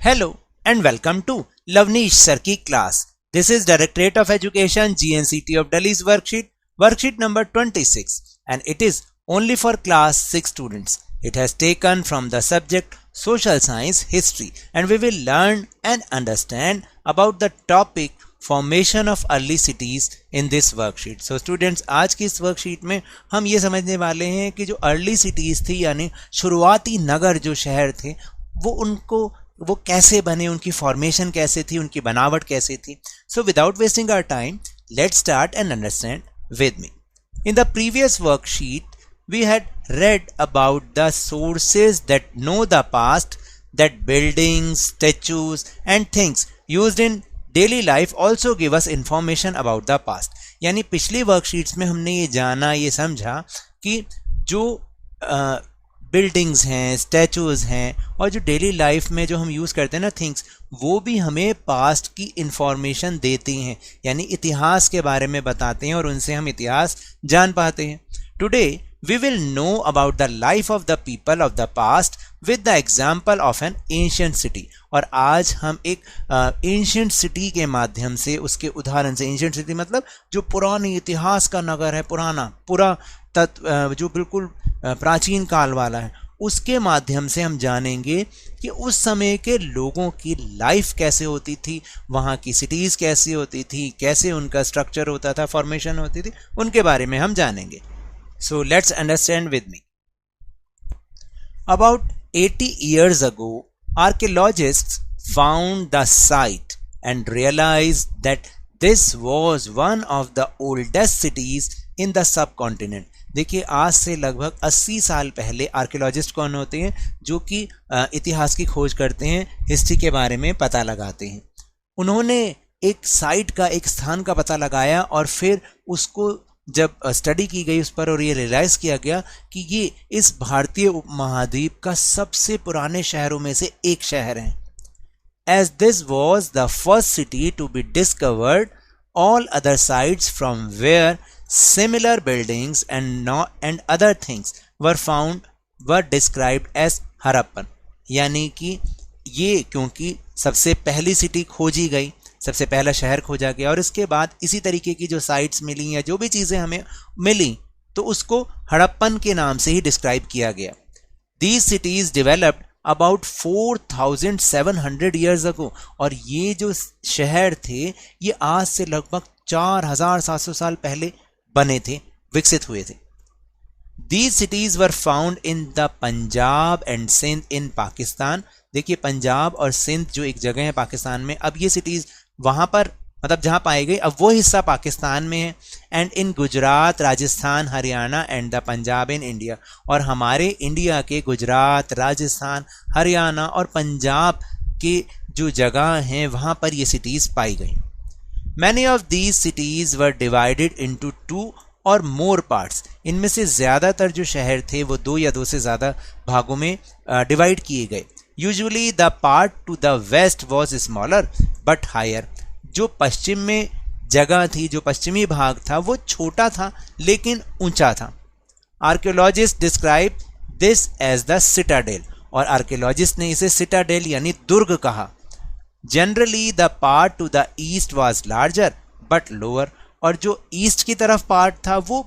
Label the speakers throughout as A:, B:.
A: Hello and welcome to Lavnish Sir ki class. This is Directorate of Education GNCT of Delhi's worksheet number 26, and it is only for class 6 students. It has taken from the subject Social Science History, and we will learn and understand about the topic formation of early cities in this worksheet. So students, आज की इस worksheet में हम ये समझने वाले हैं कि जो अर्ली सिटीज़ थी यानी शुरुआती नगर जो शहर थे वो कैसे बने, उनकी फॉर्मेशन कैसे थी, उनकी बनावट कैसे थी. So without wasting our time let's start and understand with me. In the previous worksheet we had read about the sources that know the past, that buildings, statues and things used in daily life also give us information about the past. यानी पिछली worksheets में हमने ये जाना, ये समझा कि जो बिल्डिंग्स हैं, स्टैचूज हैं और जो डेली लाइफ में जो हम यूज़ करते हैं ना थिंग्स, वो भी हमें पास्ट की इंफॉर्मेशन देती हैं, यानी इतिहास के बारे में बताते हैं और उनसे हम इतिहास जान पाते हैं. Today we will know about the life of the people of the past with the example of an ancient city. और आज हम एक ancient city के माध्यम से, उसके उदाहरण से, ancient city मतलब जो पुरानी इतिहास का नगर है, पूरा जो बिल्कुल प्राचीन काल वाला है, उसके माध्यम से हम जानेंगे कि उस समय के लोगों की लाइफ कैसे होती थी, वहाँ की सिटीज़ कैसी होती थी, कैसे उनका स्ट्रक्चर होता था, फॉर्मेशन होती थी, उनके बारे में हम जानेंगे. So let's understand with me. About 80 years ago, archaeologists found the site and realized that this was one of the oldest cities in the subcontinent. देखिए, आज से लगभग 80 साल पहले आर्कियोलॉजिस्ट कौन होते हैं? जो कि इतिहास की खोज करते हैं, हिस्ट्री के बारे में पता लगाते हैं. उन्होंने एक साइट का, एक स्थान का पता लगाया और फिर उसको जब स्टडी की गई उस पर और ये रियलाइज़ किया गया कि ये इस भारतीय उपमहाद्वीप का सबसे पुराने शहरों में से एक शहर है. As this was the first city to be discovered, all other sites from where similar buildings and other things were described as Harappan. यानी कि ये क्योंकि सबसे पहली सिटी खोजी गई, सबसे पहला शहर खोजा गया और इसके बाद इसी तरीके की जो साइट्स मिली या जो भी चीज़ें हमें मिली तो उसको हड़प्पन के नाम से ही डिस्क्राइब किया गया. These cities developed about 4700 years ago. और ये जो शहर थे ये आज से लगभग 4700 साल पहले बने थे, विकसित हुए थे. These cities were found in the Punjab and Sindh in Pakistan. देखिए, पंजाब और सिंध जो एक जगह है पाकिस्तान में, अब ये सिटीज़ वहाँ पर मतलब जहाँ पाई गई, अब वो हिस्सा पाकिस्तान में है. And in Gujarat, Rajasthan, Haryana and the Punjab in India. और हमारे इंडिया के गुजरात, राजस्थान, हरियाणा और पंजाब के जो जगह हैं वहाँ पर ये सिटीज़ पाई गई. Many of these cities were divided into 2 और मोर पार्ट्स. इनमें से ज़्यादातर जो शहर थे वो 2 या 2 से ज़्यादा भागों में डिवाइड किए गए. Usually the part to the west was smaller but higher. जो पश्चिम में जगह थी, जो पश्चिमी भाग था वो छोटा था लेकिन ऊंचा था. Archaeologist describe this as the citadel. और आर्कियोलॉजिस्ट ने इसे सिटाडेल यानी दुर्ग कहा. Generally the part to the east was larger but lower. और जो ईस्ट की तरफ पार्ट था वो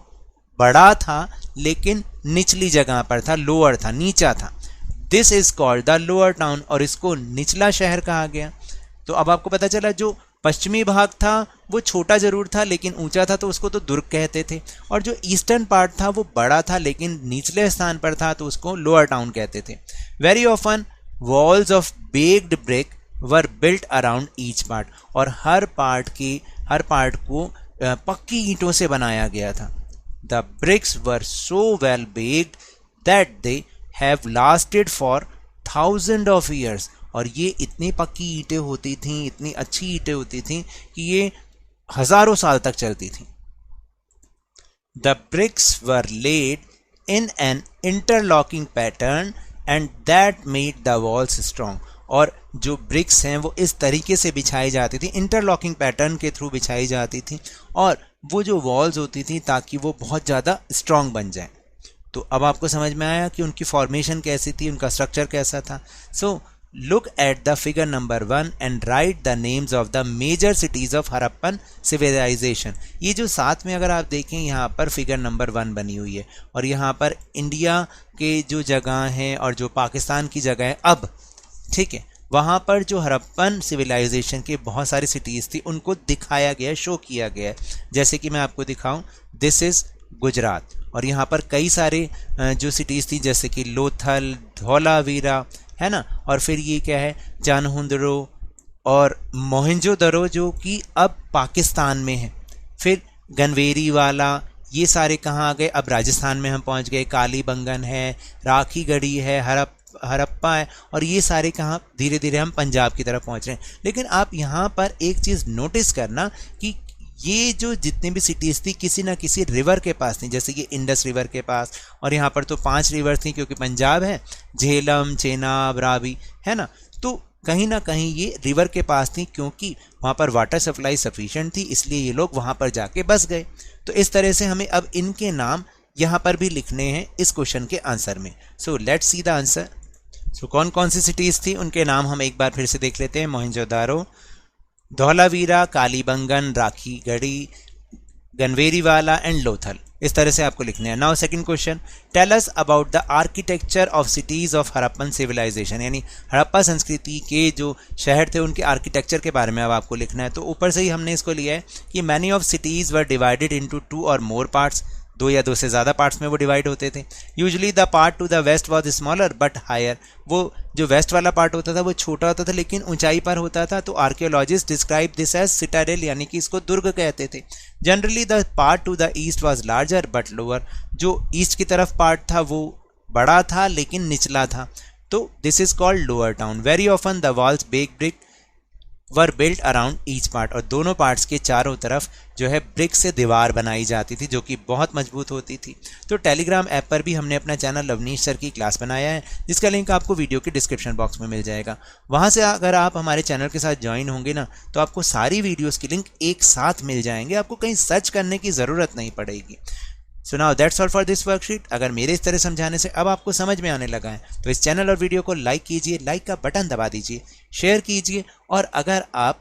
A: बड़ा था लेकिन निचली जगह पर था, लोअर था, नीचा था. This is called the lower town. और इसको निचला शहर कहा गया. तो अब आपको पता चला जो पश्चिमी भाग था वो छोटा जरूर था लेकिन ऊंचा था, तो उसको तो दुर्ग कहते थे. और जो ईस्टर्न पार्ट था वो बड़ा था लेकिन निचले स्थान पर था, तो उसको लोअर टाउन कहते थे. Very often walls of baked brick were built around each part. और हर पार्ट को पक्की ईंटों से बनाया गया था. The bricks were so well baked that they have lasted for 1000 of years. और ये इतनी पक्की ईंटें होती थीं, इतनी अच्छी ईंटें होती थीं कि ये हज़ारों साल तक चलती थीं. The bricks were laid in an interlocking pattern and that made the walls strong. और जो ब्रिक्स हैं वो इस तरीके से बिछाई जाती थी, इंटरलॉकिंग पैटर्न के थ्रू बिछाई जाती थी और वो जो वॉल्स होती थी ताकि वो बहुत ज़्यादा स्ट्रॉन्ग बन जाए. तो अब आपको समझ में आया कि उनकी फॉर्मेशन कैसी थी, उनका स्ट्रक्चर कैसा था. सो Look at the figure number 1 and write the names of the major cities of Harappan civilization. ये जो साथ में अगर आप देखें यहाँ पर फिगर नंबर 1 बनी हुई है और यहाँ पर इंडिया के जो जगह हैं और जो पाकिस्तान की जगह है अब, ठीक है, वहाँ पर जो हरप्पन सिविलाइजेशन के बहुत सारी सिटीज़ थी उनको दिखाया गया, शो किया गया है। जैसे कि मैं आपको दिखाऊं, दिस इज़ गुजरात और यहाँ पर कई सारे जो सिटीज़ थी जैसे कि लोथल, धौलावीरा, है ना, और फिर ये क्या है, जानहुंदरो और मोहनजोदड़ो जो कि अब पाकिस्तान में है। फिर गनवेरी वाला, ये सारे कहाँ आ गए, अब राजस्थान में हम पहुँच गए। कालीबंगन है, राखीगढ़ी है, हरप्पा है, और ये सारे कहाँ, धीरे धीरे हम पंजाब की तरफ पहुँच रहे हैं। लेकिन आप यहाँ पर एक चीज़ नोटिस करना कि ये जो जितने भी सिटीज़ थी किसी ना किसी रिवर के पास थी, जैसे कि इंडस रिवर के पास, और यहाँ पर तो 5 रिवर थी क्योंकि पंजाब है, झेलम, चेनाब, रावी, है ना, तो कहीं ना कहीं ये रिवर के पास थी क्योंकि वहाँ पर वाटर सप्लाई सफिशिएंट थी, इसलिए ये लोग वहाँ पर जाके बस गए। तो इस तरह से हमें अब इनके नाम यहाँ पर भी लिखने हैं इस क्वेश्चन के आंसर में। So let's see the answer. So कौन कौन सी सिटीज़ थी उनके नाम हम एक बार फिर से देख लेते हैं। मोहनजोदारो, धौलावीरा, कालीबंगन, राखीगढ़ी, गनवेरीवाला एंड लोथल। इस तरह से आपको लिखने हैं। Now second question, tell us about the architecture of cities of Harappan civilization, यानी हड़प्पा संस्कृति के जो शहर थे उनके आर्किटेक्चर के बारे में अब आपको लिखना है। तो ऊपर से ही हमने इसको लिया है कि many of cities were divided into 2 और मोर पार्ट्स, 2 या 2 से ज़्यादा पार्ट्स में वो डिवाइड होते थे। Usually the part to the west was smaller but higher, वो जो वेस्ट वाला पार्ट होता था वो छोटा होता था लेकिन ऊंचाई पर होता था। तो archaeologist describe this as citadel, यानी कि इसको दुर्ग कहते थे। Generally the part to the east was larger but lower, जो ईस्ट की तरफ पार्ट था वो बड़ा था लेकिन निचला था, तो this is called lower town. Very often the walls baked brick were built around each part, और दोनों पार्ट्स के चारों तरफ जो है ब्रिक से दीवार बनाई जाती थी जो कि बहुत मजबूत होती थी। तो टेलीग्राम ऐप पर भी हमने अपना चैनल लवनीश सर की क्लास बनाया है जिसका लिंक आपको वीडियो के डिस्क्रिप्शन बॉक्स में मिल जाएगा। वहाँ से अगर आप हमारे चैनल के साथ ज्वाइन होंगे ना तो आपको सारी वीडियोज़ की लिंक एक साथ मिल जाएंगे, आपको कहीं सर्च करने की ज़रूरत नहीं पड़ेगी। So now that's all for this worksheet. अगर मेरे इस तरह समझाने से अब आपको समझ में आने लगा है तो इस चैनल और वीडियो को लाइक कीजिए, लाइक का बटन दबा दीजिए, शेयर कीजिए, और अगर आप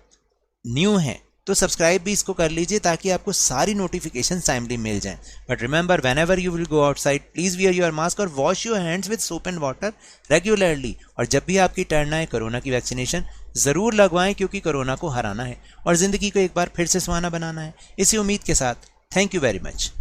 A: न्यू हैं तो सब्सक्राइब भी इसको कर लीजिए ताकि आपको सारी नोटिफिकेशन टाइमली मिल जाएं। But remember, whenever you will go outside please wear your mask और wash your hands with soap and water regularly. और जब भी आपकी टर्न आए कोरोना की वैक्सीनेशन ज़रूर लगवाएं क्योंकि कोरोना को हराना है और ज़िंदगी को एक बार फिर से सुहाना बनाना है। इसी उम्मीद के साथ थैंक यू वेरी मच।